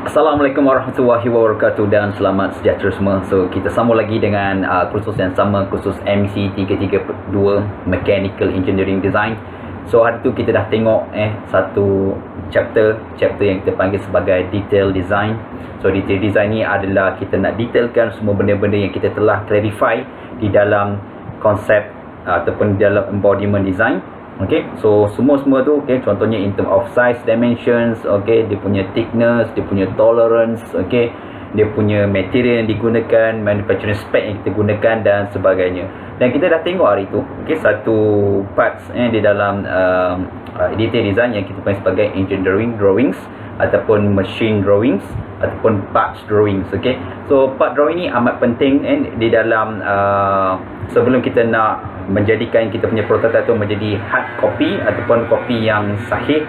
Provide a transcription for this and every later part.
Assalamualaikum warahmatullahi wabarakatuh dan selamat sejahtera semua. So kita sambung lagi dengan kursus yang sama, kursus MC332 Mechanical Engineering Design. So hari tu kita dah tengok satu chapter yang kita panggil sebagai detail design. So detail design ni adalah kita nak detailkan semua benda-benda yang kita telah clarify di dalam konsep ataupun di dalam embodiment design. Okay, so semua tu, okay, contohnya in term of size, dimensions, okay, dia punya thickness, dia punya tolerance, okay, dia punya material yang digunakan, manufacturing spec yang kita gunakan dan sebagainya. Dan kita dah tengok hari tu, okay, satu parts di dalam detail design yang kita panggil sebagai engineering drawings ataupun machine drawings ataupun parts drawings. Okay, so part drawing ni amat penting di dalam sebelum kita nak menjadikan kita punya prototype tu menjadi hard copy ataupun copy yang sahih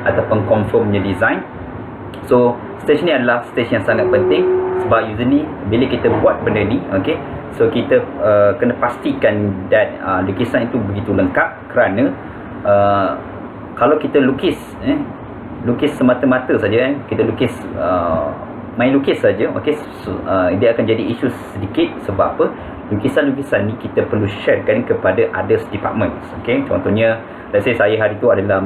ataupun confirm punya design. So stage ni adalah stage yang sangat penting sebab usually bila kita buat benda ni, okay, so kita kena pastikan that lukisan itu begitu lengkap, kerana kalau kita lukis semata-mata saja, kita lukis main lukis saja, okay, so, dia akan jadi isu sedikit. Sebab apa? Lukisan-lukisan ni kita perlu sharekan kepada others departments. Okay, contohnya let's say saya hari tu adalah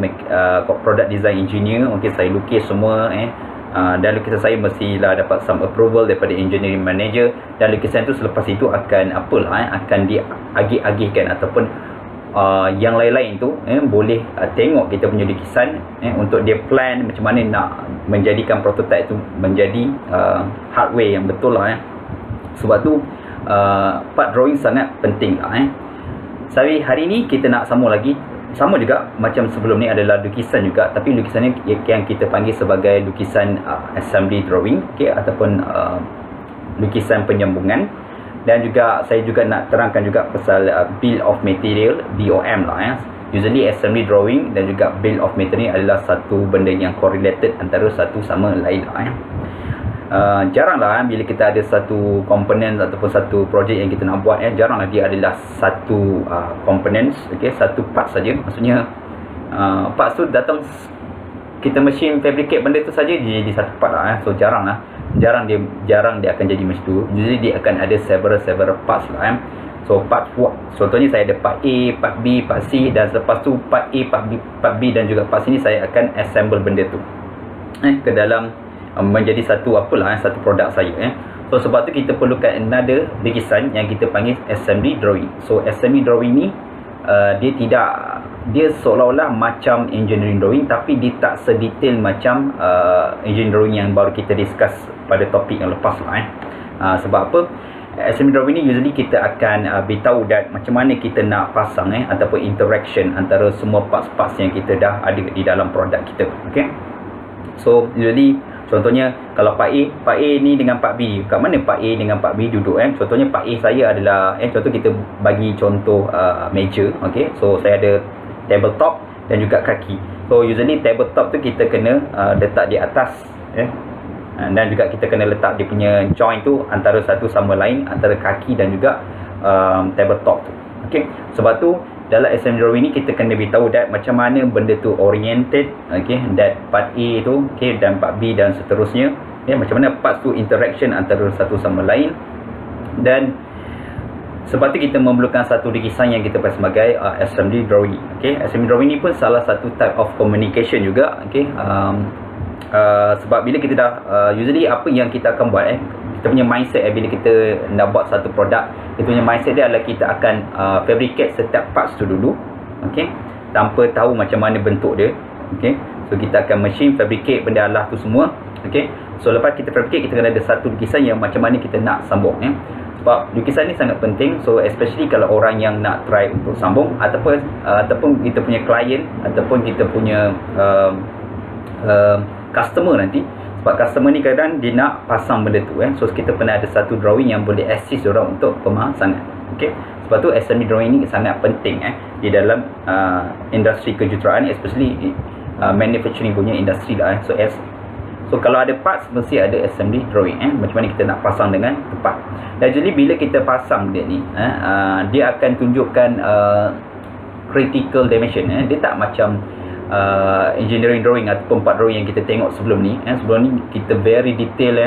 product design engineer, okay, saya lukis semua dan lukisan saya mestilah dapat some approval daripada engineering manager, dan lukisan tu selepas itu akan akan diagih-agihkan ataupun yang lain-lain tu boleh tengok kita punya lukisan untuk dia plan macam mana nak menjadikan prototype tu menjadi hardware yang betul lah. Sebab tu part drawing sangat penting lah. Hari ni kita nak sambung lagi, sama juga macam sebelum ni, adalah lukisan juga, tapi lukisan yang kita panggil sebagai lukisan assembly drawing, okay, ataupun lukisan penyambungan. Dan juga saya juga nak terangkan juga pasal bill of material, BOM lah. Usually assembly drawing dan juga bill of material adalah satu benda yang correlated antara satu sama lain lah. Jaranglah bila kita ada satu komponen ataupun satu projek yang kita nak buat, jaranglah dia adalah satu components, okay, satu part saja. Maksudnya parts tu datang, kita machine fabricate benda tu saja dia jadi satu part lah. So jarang dia akan jadi macam tu. Usually dia akan ada several parts lah. So part, contohnya saya ada part A, part B, part C, dan selepas tu part A, part B dan juga part C ni saya akan assemble benda tu ke dalam menjadi satu satu produk saya. So sebab tu kita perlukan another lukisan yang kita panggil assembly drawing. So assembly drawing ni dia seolah-olah macam engineering drawing, tapi dia tak sedetail macam engineering drawing yang baru kita discuss pada topik yang lepas lah. Sebab apa? Assembly drawing ni usually kita akan beritahu that macam mana kita nak pasang ataupun interaction antara semua parts-parts yang kita dah ada di dalam produk kita. Okay, so usually contohnya kalau part A ni dengan part B, kat mana part A dengan part B duduk? Contohnya part A saya adalah contoh kita bagi contoh meja, okay, so saya ada tabletop dan juga kaki. So usually tabletop tu kita kena letak di atas, dan juga kita kena letak dia punya joint tu antara satu sama lain, antara kaki dan juga tabletop tu. Okay, sebab tu dalam assembly drawing ni kita kena beritahu that macam mana benda tu oriented, okay, that part A tu, okay, dan part B dan seterusnya, macam mana parts tu interaction antara satu sama lain. Dan sebab tu kita memerlukan satu lukisan yang kita panggil sebagai assembly drawing. Okay, assembly drawing ni pun salah satu type of communication juga. Okay, sebab bila kita dah usually apa yang kita akan buat, kita punya mindset bila kita nak buat satu produk, kita punya mindset dia adalah kita akan fabricate setiap parts tu dulu, okay, tanpa tahu macam mana bentuk dia. Okay, so kita akan machine fabricate benda alah tu semua. Okay, so lepas kita fabricate, kita kena ada satu lukisan yang macam mana kita nak sambung. Sebab lukisan ni sangat penting. So especially kalau orang yang nak try untuk sambung, ataupun kita punya client ataupun kita punya customer nanti. Sebab customer ni kadang dia nak pasang benda tu, so kita pernah ada satu drawing yang boleh assist orang untuk pemasangan. Okay, sebab tu assembly drawing ni sangat penting di dalam industri kejuruteraan, especially manufacturing punya industri lah. So kalau ada parts mesti ada assembly drawing, macam mana kita nak pasang dengan tepat. Dan jadi bila kita pasang dia ni, dia akan tunjukkan critical dimension. Dia tak macam engineering drawing ataupun part drawing yang kita tengok sebelum ni. Sebelum ni kita very detail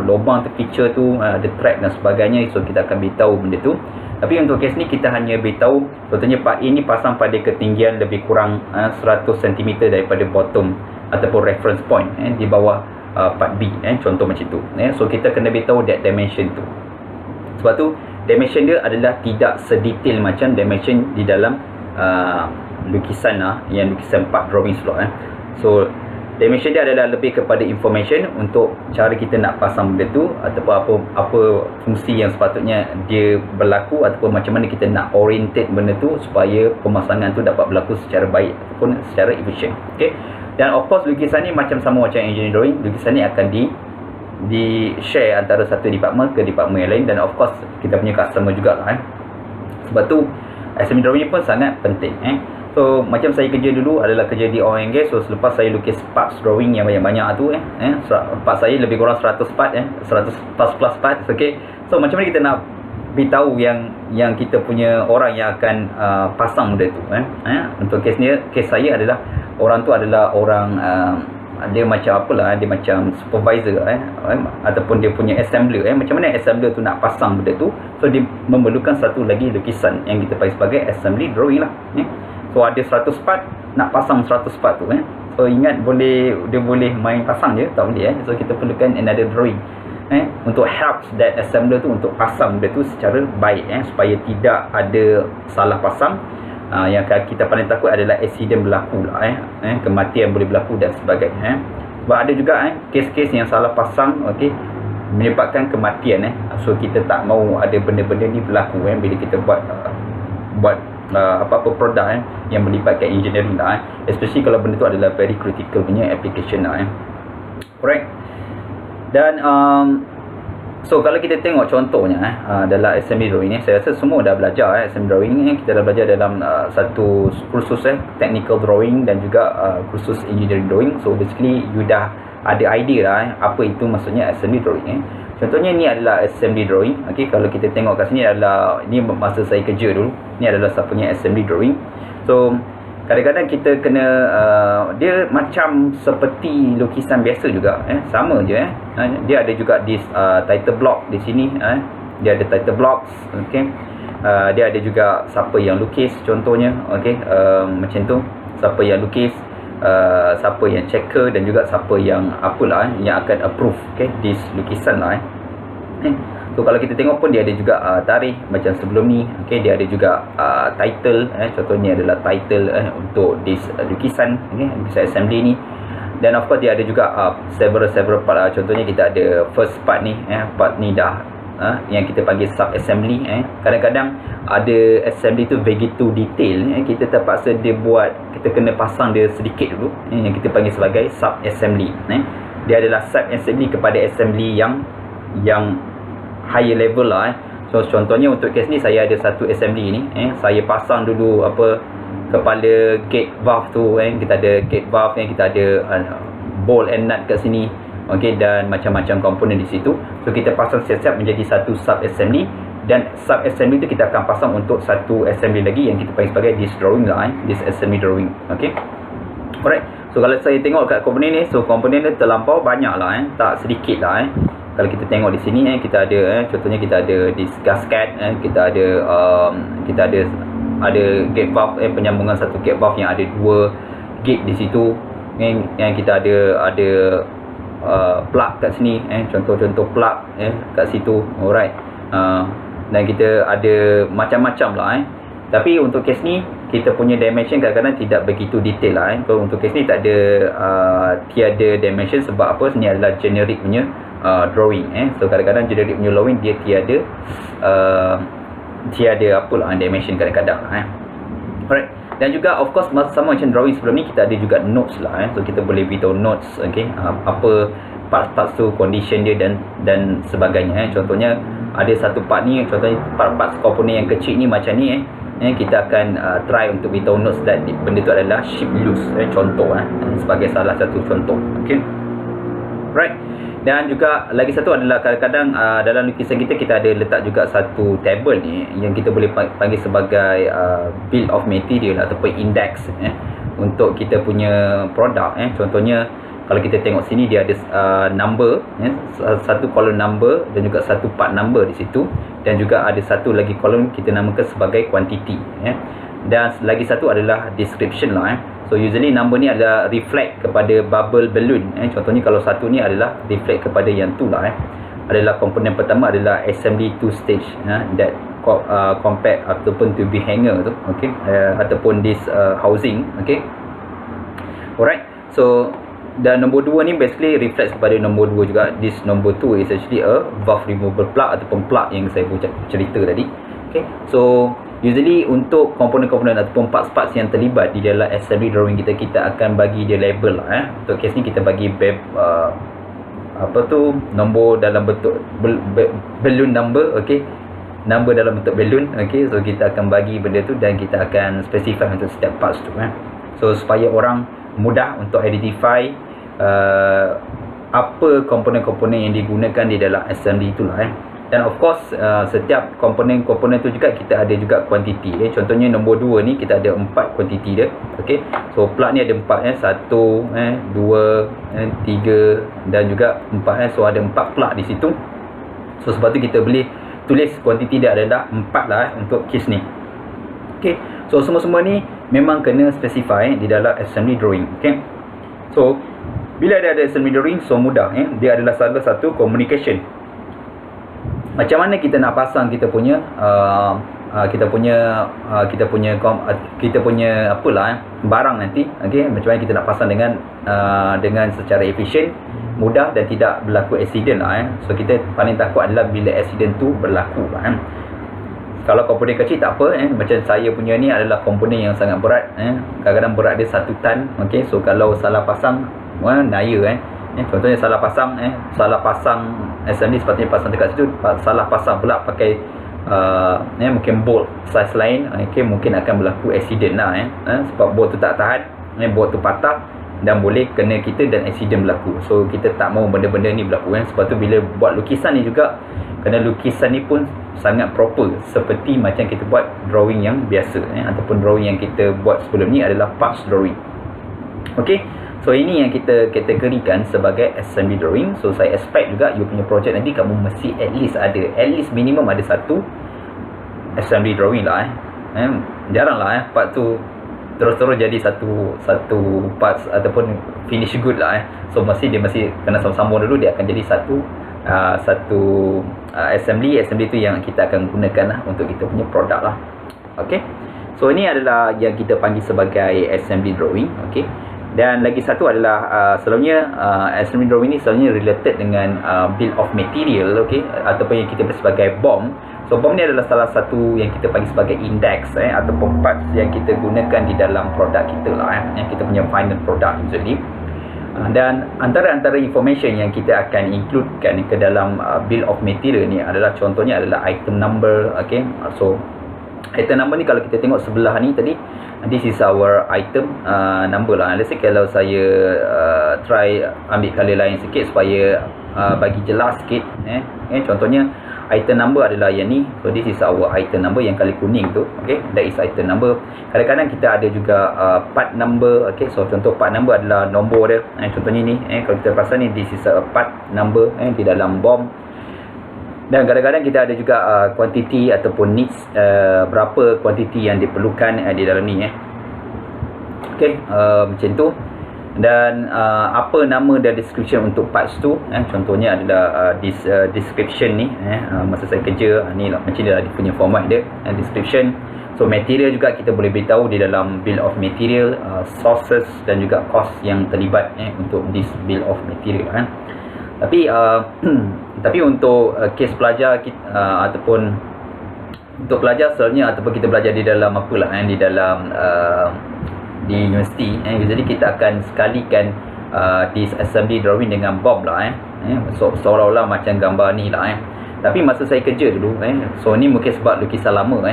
lubang terpicture tu, ada track dan sebagainya, so kita akan beritahu benda tu. Tapi untuk kes ni kita hanya beritahu contohnya part A ni pasang pada ketinggian lebih kurang 100 cm daripada bottom ataupun reference point di bawah part B, contoh macam tu. So kita kena beritahu that dimension tu. Sebab tu dimension dia adalah tidak sedetail macam dimension di dalam lukisan yang lukisan part drawing slot. So dimension dia adalah lebih kepada information untuk cara kita nak pasang benda tu, ataupun apa fungsi yang sepatutnya dia berlaku, ataupun macam mana kita nak orientate benda tu supaya pemasangan tu dapat berlaku secara baik ataupun secara efisien. Okay? Dan of course lukisan ni macam sama macam engineering drawing, lukisan ni akan di share antara satu department ke department yang lain, dan of course kita punya customer jugalah. Sebab tu assembly drawing ni pun sangat penting. So macam saya kerja dulu adalah kerja di oil and gas. So selepas saya lukis parts drawing yang banyak-banyak tu part saya lebih kurang 100 part 100 plus parts. Okay, so macam mana kita nak beritahu yang kita punya orang yang akan pasang benda tu. Untuk kes ni, kes saya adalah orang tu adalah orang dia macam apalah, dia macam supervisor ataupun dia punya assembler. Macam mana assembler tu nak pasang benda tu, so dia memerlukan satu lagi lukisan yang kita panggil sebagai assembly drawing lah. So ada 100 part, nak pasang 100 part tu. So ingat, dia boleh main pasang je, tak boleh. So kita perlukan another drawing untuk help that assembler tu untuk pasang benda tu secara baik, supaya tidak ada salah pasang. Yang kita paling takut adalah accident berlaku lah, kematian boleh berlaku dan sebagainya. Sebab ada juga kes-kes yang salah pasang, menyebabkan kematian. So kita tak mahu ada benda-benda ni berlaku bila kita buat apa-apa produk yang melibatkan engineering lah, especially kalau benda tu adalah very critical punya application lah. Alright. Dan so kalau kita tengok contohnya dalam assembly drawing ni, saya rasa semua dah belajar assembly drawing ni. Kita dah belajar dalam satu kursus technical drawing dan juga kursus engineering drawing. So basically you dah ada idea lah apa itu maksudnya assembly drawing. Contohnya ni adalah assembly drawing. Kalau kita tengok kat sini adalah, ni masa saya kerja dulu, ni adalah saya punya assembly drawing. So kadang-kadang kita kena dia macam seperti lukisan biasa juga, sama je. Dia ada juga this title block di sini, dia ada title blocks. Dia ada juga siapa yang lukis contohnya, macam tu, siapa yang lukis, siapa yang checker, dan juga siapa yang apalah yang akan approve this lukisan lah. So kalau kita tengok pun dia ada juga tarikh macam sebelum ni. Dia ada juga title, contohnya adalah title untuk this lukisan, lukisan assembly ni. Dan of course dia ada juga several part. Contohnya kita ada first part ni, part ni dah yang kita panggil sub assembly. Kadang-kadang ada assembly tu begitu detail, kita terpaksa dia buat, kita kena pasang dia sedikit dulu, yang kita panggil sebagai sub assembly. Dia adalah sub assembly kepada assembly yang higher level lah. So contohnya untuk kes ni saya ada satu assembly ni, saya pasang dulu kepala gate valve tu, kita ada gate valve, kita ada bolt and nut kat sini, dan macam-macam komponen di situ. So kita pasang siap-siap menjadi satu sub assembly, dan sub assembly tu kita akan pasang untuk satu assembly lagi yang kita panggil sebagai this drawing lah, this assembly drawing. Alright. So kalau saya tengok kat komponen ni, so komponen ni terlampau banyak lah, tak sedikit lah. Kalau kita tengok di sini, kita ada contohnya kita ada this gasket, kita ada gate valve, penyambungan satu gate valve yang ada dua gate di situ, yang kita ada plug kat sini, contoh-contoh plug kat situ. Alright. Dan kita ada macam-macam lah. Tapi untuk kes ni kita punya dimension kadang-kadang tidak begitu detail lah. Kalau untuk kes ni tak ada tiada dimension, sebab apa? Ni adalah generic punya drawing. So kadang-kadang generic punya drawing dia tiada apalah dimension kadang-kadang lah. Alright. Dan juga of course sama macam drawing sebelum ni, kita ada juga notes lah. So kita boleh beritahu notes, apa part-part tu, condition dia dan sebagainya. Contohnya ada satu part ni, contohnya part-part komponen yang kecil ni macam ni, kita akan try untuk beritahu notes that benda tu adalah ship loose, contoh sebagai salah satu contoh. Right. Dan juga lagi satu adalah kadang-kadang dalam lukisan kita ada letak juga satu table ni yang kita boleh panggil sebagai bill of material ataupun index. untuk kita punya produk contohnya kalau kita tengok sini dia ada number satu kolom number dan juga satu part number di situ, dan juga ada satu lagi kolom kita namakan sebagai quantity dan lagi satu adalah description lah So usually number ni adalah reflect kepada bubble balloon contohnya kalau satu ni adalah reflect kepada yang tu lah adalah komponen pertama adalah assembly two stage that compact ataupun to be hanger tu ataupun this housing alright. So dan nombor 2 ni basically reflects kepada nombor 2 juga. This number 2 is actually a valve removal plug ataupun plug yang saya cerita tadi. So usually untuk komponen-komponen ataupun parts-parts yang terlibat di dalam assembly drawing kita akan bagi dia label lah Untuk case ni kita bagi nombor dalam bentuk balloon number number dalam bentuk balloon so kita akan bagi benda tu dan kita akan specify untuk setiap parts tu so supaya orang mudah untuk identify apa komponen-komponen yang digunakan di dalam assembly itulah dan of course setiap komponen-komponen tu juga kita ada juga quantity contohnya nombor 2 ni kita ada 4 quantity dia so plug ni ada 4 1 2 3 dan juga 4 so ada 4 plug di situ so sebab tu kita boleh tulis quantity dia adalah 4 lah untuk case ni so semua-semua ni memang kena specify di dalam assembly drawing so bila ada assembly drawing so mudah dia adalah salah satu communication macam mana kita nak pasang kita punya barang nanti macam mana kita nak pasang dengan secara efisien, mudah dan tidak berlaku accident so kita paling takut adalah bila accident tu berlaku kalau komponen kecil tak apa macam saya punya ni adalah komponen yang sangat berat kadang-kadang berat dia 1 tan so kalau salah pasang naya contohnya salah pasang assembly sepatutnya pasang dekat situ salah pasang pula pakai mungkin bolt size lain mungkin akan berlaku accident lah sebab bolt tu tak tahan bolt tu patah dan boleh kena kita dan accident berlaku so kita tak mahu benda-benda ni berlaku sebab tu bila buat lukisan ni juga kena lukisan ni pun sangat proper seperti macam kita buat drawing yang biasa ataupun drawing yang kita buat sebelum ni adalah parts drawing so ini yang kita kategorikan sebagai assembly drawing so saya expect juga you punya project nanti kamu mesti at least minimum ada satu assembly drawing lah jarang lah part tu terus-terus jadi satu parts ataupun finish good lah so dia mesti kena sambung dulu dia akan jadi satu assembly tu yang kita akan gunakan lah untuk kita punya produk lah so ini adalah yang kita panggil sebagai assembly drawing dan lagi satu adalah selalunya assembly drawing ni selalunya related dengan bill of material ataupun yang kita panggil sebagai BOM. So BOM ni adalah salah satu yang kita panggil sebagai index ataupun parts yang kita gunakan di dalam produk kita lah yang kita punya final product usually. Dan antara information yang kita akan includekan ke dalam bill of material ni adalah contohnya adalah item number so item number ni kalau kita tengok sebelah ni tadi this is our item number lah. Let's say kalau saya try ambil color lain sikit supaya bagi jelas sikit contohnya item number adalah yang ni so this is our item number yang kali kuning tu that is item number. Kadang-kadang kita ada juga part number so contoh part number adalah nombor dia contohnya ni kalau kita pasal ni this is a part number di dalam BOM. Dan kadang-kadang kita ada juga quantity ataupun needs berapa quantity yang diperlukan di dalam ni macam tu. Dan apa nama dan description untuk parts tu contohnya adalah description ni masa saya kerja ni lah, macam dia punya format dia description. So material juga kita boleh beritahu di dalam bill of material sources dan juga cost yang terlibat untuk this bill of material Tapi untuk kes pelajar ataupun untuk pelajar selalunya ataupun kita belajar di dalam di dalam di universiti jadi kita akan sekalikan this assembly drawing dengan BOM lah so seolah-olah macam gambar ni lah tapi masa saya kerja dulu so ni mungkin sebab lukisan lama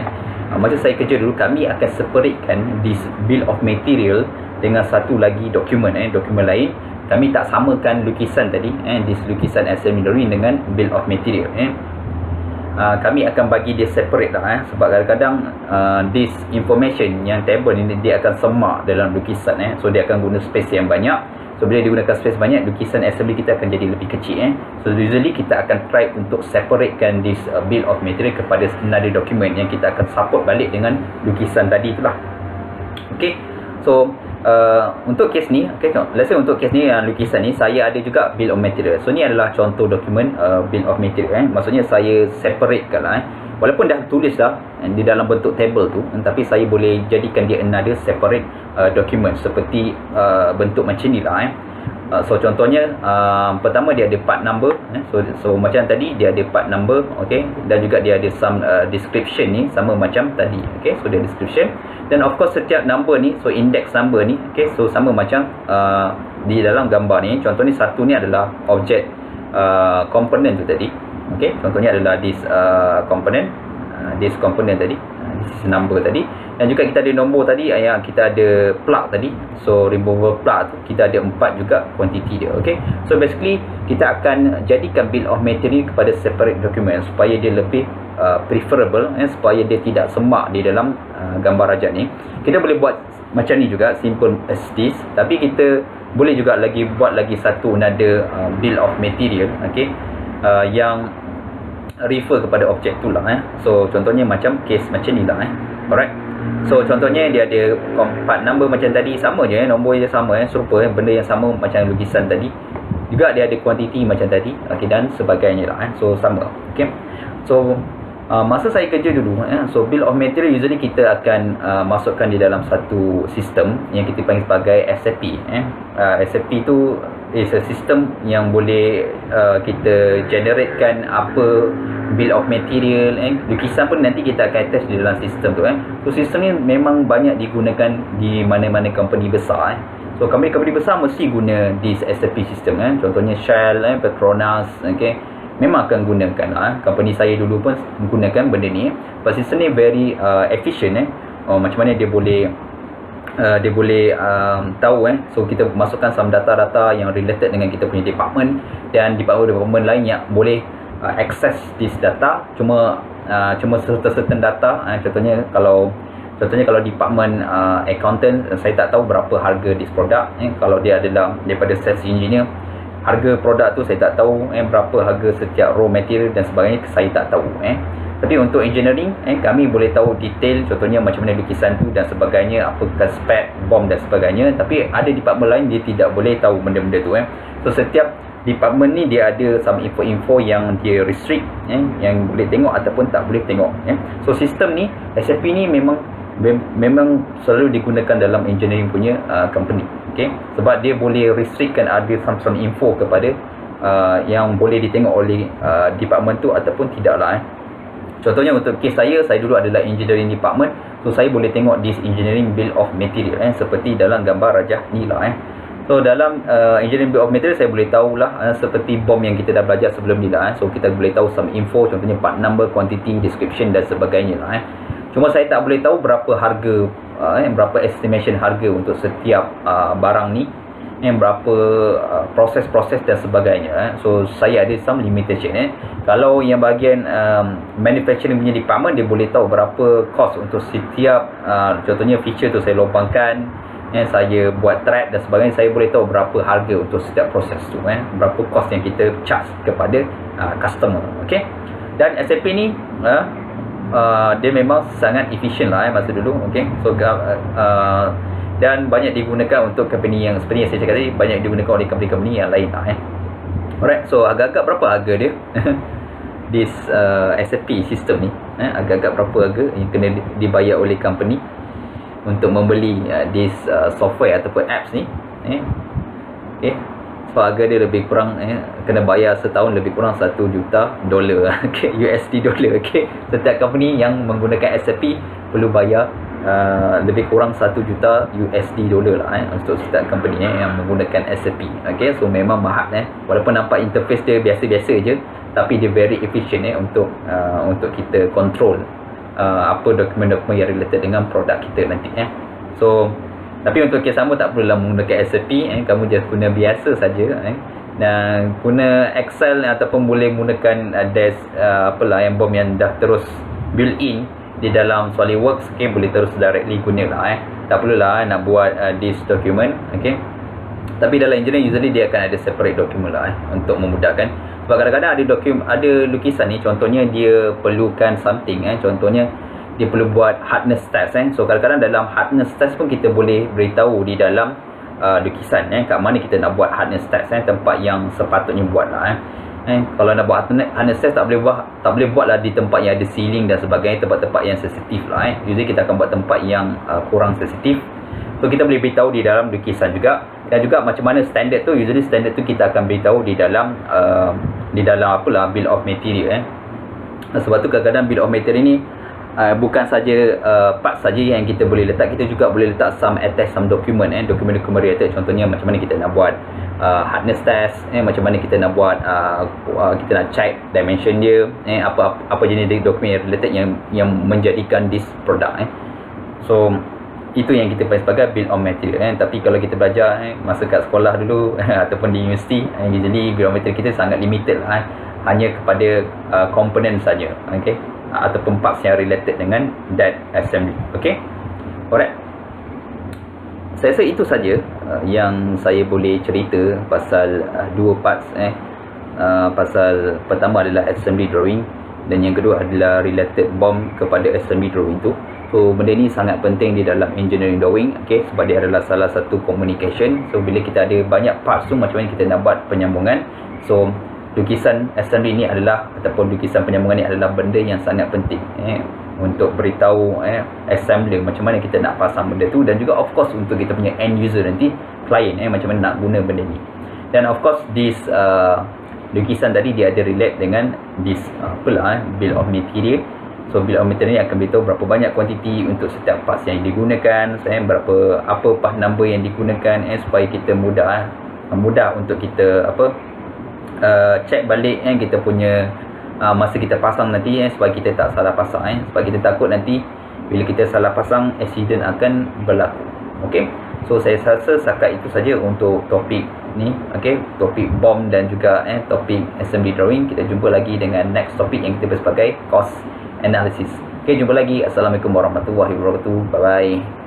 masa saya kerja dulu kami akan separatekan this bill of material dengan satu lagi dokumen dokumen lain. Kami tak samakan lukisan tadi this lukisan assembly drawing dengan bill of material kami akan bagi dia separate lah sebab kadang-kadang this information yang table ni dia akan semak dalam lukisan so dia akan guna space yang banyak. So bila digunakan space banyak, lukisan assembly kita akan jadi lebih kecil So usually kita akan try untuk separatekan this bill of material kepada another document yang kita akan support balik dengan lukisan tadi itulah. Okay, so untuk kes ni, let's say untuk kes ni lukisan ni saya ada juga bill of material. So ni adalah contoh dokumen bill of material maksudnya saya separatekan lah walaupun dah tulis dah di dalam bentuk table tu, tapi saya boleh jadikan dia another separate document seperti bentuk macam ni lah so contohnya pertama dia ada part number so macam tadi dia ada part number, okay, dan juga dia ada some description ni sama macam tadi, okay, so dia description dan of course setiap number ni, so index number ni, okay, so sama macam di dalam gambar ni. Contohnya satu ni adalah object component tu tadi, okay, contohnya adalah this component, this component tadi, this is number tadi, dan juga kita ada nombor tadi yang kita ada plug tadi, so removable plug tu kita ada 4 juga quantity dia, okay. So basically kita akan jadikan bill of material kepada separate document supaya dia lebih preferable supaya dia tidak semak di dalam gambar rajah ni. Kita boleh buat macam ni juga, simple as this, tapi kita boleh juga lagi buat lagi satu another bill of material, okay, yang refer kepada objek tu lah So contohnya macam case macam ni lah alright. So contohnya dia ada part number macam tadi, sama je nombor dia sama serupa benda yang sama macam lukisan tadi. Juga dia ada quantity macam tadi, okay, dan sebagainya lah so sama, okay. So masa saya kerja dulu so bill of material usually kita akan masukkan di dalam satu sistem yang kita panggil sebagai SAP SAP tu is a system yang boleh kita generatekan apa bill of material lukisan pun nanti kita akan attach di dalam sistem tu so sistem ni memang banyak digunakan di mana-mana company besar so company besar mesti guna this SAP system contohnya Shell, Petronas, okay, memang akan gunakan company saya dulu pun menggunakan benda ni. Sistem ni very efficient macam mana dia boleh tahu so kita masukkan some data-data yang related dengan kita punya department dan department lain yang boleh access this data cuma certain data contohnya kalau department accountant saya tak tahu berapa harga this product kalau dia adalah daripada sales engineer harga produk tu saya tak tahu berapa harga setiap raw material dan sebagainya saya tak tahu tapi untuk engineering kami boleh tahu detail contohnya macam mana lukisan tu dan sebagainya, apakah spek bom dan sebagainya, tapi ada department lain dia tidak boleh tahu benda-benda tu so setiap department ni dia ada some info-info yang dia restrict yang boleh tengok ataupun tak boleh tengok so sistem ni SAP ni memang selalu digunakan dalam engineering punya company, okay, sebab dia boleh restrictkan ada some info kepada yang boleh ditengok oleh department tu ataupun tidak lah contohnya untuk kes saya dulu adalah engineering department so saya boleh tengok this engineering bill of material seperti dalam gambar rajah ni lah so dalam engineering bill of material saya boleh tahulah seperti bom yang kita dah belajar sebelum ni lah so kita boleh tahu some info contohnya part number, quantity, description dan sebagainya lah cuma saya tak boleh tahu berapa harga berapa estimation harga untuk setiap barang ni berapa proses-proses dan sebagainya so saya ada some limitation kalau yang bahagian manufacturing punya department dia boleh tahu berapa cost untuk setiap contohnya feature tu saya lubangkan saya buat track dan sebagainya saya boleh tahu berapa harga untuk setiap proses tu berapa cost yang kita charge kepada customer, okay. Dan SAP ni dia memang sangat efisien lah masa dulu, okay. So dan banyak digunakan untuk company yang seperti yang saya cakap tadi, banyak digunakan oleh company-company yang lain lah alright, so agak-agak berapa harga dia this SAP system ni agak-agak berapa harga yang kena dibayar oleh company untuk membeli this software ataupun apps ni okay. So harga dia lebih kurang kena bayar setahun lebih kurang $1 juta okay, USD dollar, okay. Setiap company yang menggunakan SAP perlu bayar lebih kurang $1 juta USD dollar lah untuk setiap company yang menggunakan SAP, okay. So memang mahal walaupun nampak interface dia biasa-biasa je tapi dia very efficient untuk kita control apa dokumen-dokumen yang related dengan produk kita nanti So tapi untuk kes sama tak perlulah menggunakan SAP kamu just guna biasa saja dan guna Excel ataupun boleh menggunakan yang BOM yang dah terus built in di dalam SolidWorks. Okay, boleh terus directly guna lah. Tak perlulah nak buat this document. Okay, tapi dalam engineering usually dia akan ada separate document lah untuk memudahkan. Sebab kadang-kadang ada lukisan ni, contohnya dia perlukan something contohnya dia perlu buat hardness test So kadang-kadang dalam hardness test pun kita boleh beritahu di dalam lukisan kat mana kita nak buat hardness test tempat yang sepatutnya buat lah kalau nak buat hardness test tak boleh buat lah di tempat yang ada ceiling dan sebagainya, tempat-tempat yang sensitif lah usually kita akan buat tempat yang kurang sensitif. So kita boleh beritahu di dalam lukisan juga, dan juga macam mana standard tu, usually standard tu kita akan beritahu di dalam bill of material sebab tu kadang-kadang bill of material ni bukan saja part saja yang kita boleh letak, kita juga boleh letak some document dokumen-dokumen related. Contohnya macam mana kita nak buat hardness test, macam mana kita nak buat kita nak check dimension dia, apa jenis dokumen yang related yang menjadikan this product So itu yang kita panggil sebagai bill of material tapi kalau kita belajar masa kat sekolah dulu ataupun di universiti, usually bill of material kita sangat limited lah hanya kepada komponen saja, okay, ataupun parts yang related dengan that assembly. Okay, alright, saya rasa itu saja yang saya boleh cerita pasal dua parts pasal pertama adalah assembly drawing dan yang kedua adalah related BOM kepada assembly drawing tu. So benda ni sangat penting di dalam engineering drawing, okay, sebab dia adalah salah satu communication. So bila kita ada banyak parts tu, macam mana kita nak buat penyambungan. So lukisan assembly ni adalah ataupun lukisan penyambungan ni adalah benda yang sangat penting untuk beritahu assembler macam mana kita nak pasang benda tu, dan juga of course untuk kita punya end user nanti, client macam mana nak guna benda ni. Dan of course this lukisan tadi dia ada relate dengan this bill of material. So bill of material ni akan beritahu berapa banyak kuantiti untuk setiap parts yang digunakan, apa part number yang digunakan supaya kita mudah untuk kita check balik kita punya masa kita pasang nanti supaya kita tak salah pasang sebab kita takut nanti bila kita salah pasang accident akan berlaku. Okay, so saya rasa setakat itu saja untuk topik ni, okay, topik BOM dan juga topik assembly drawing. Kita jumpa lagi dengan next topik yang kita sebagai cost analysis. Okay, jumpa lagi. Assalamualaikum warahmatullahi wabarakatuh. Bye bye.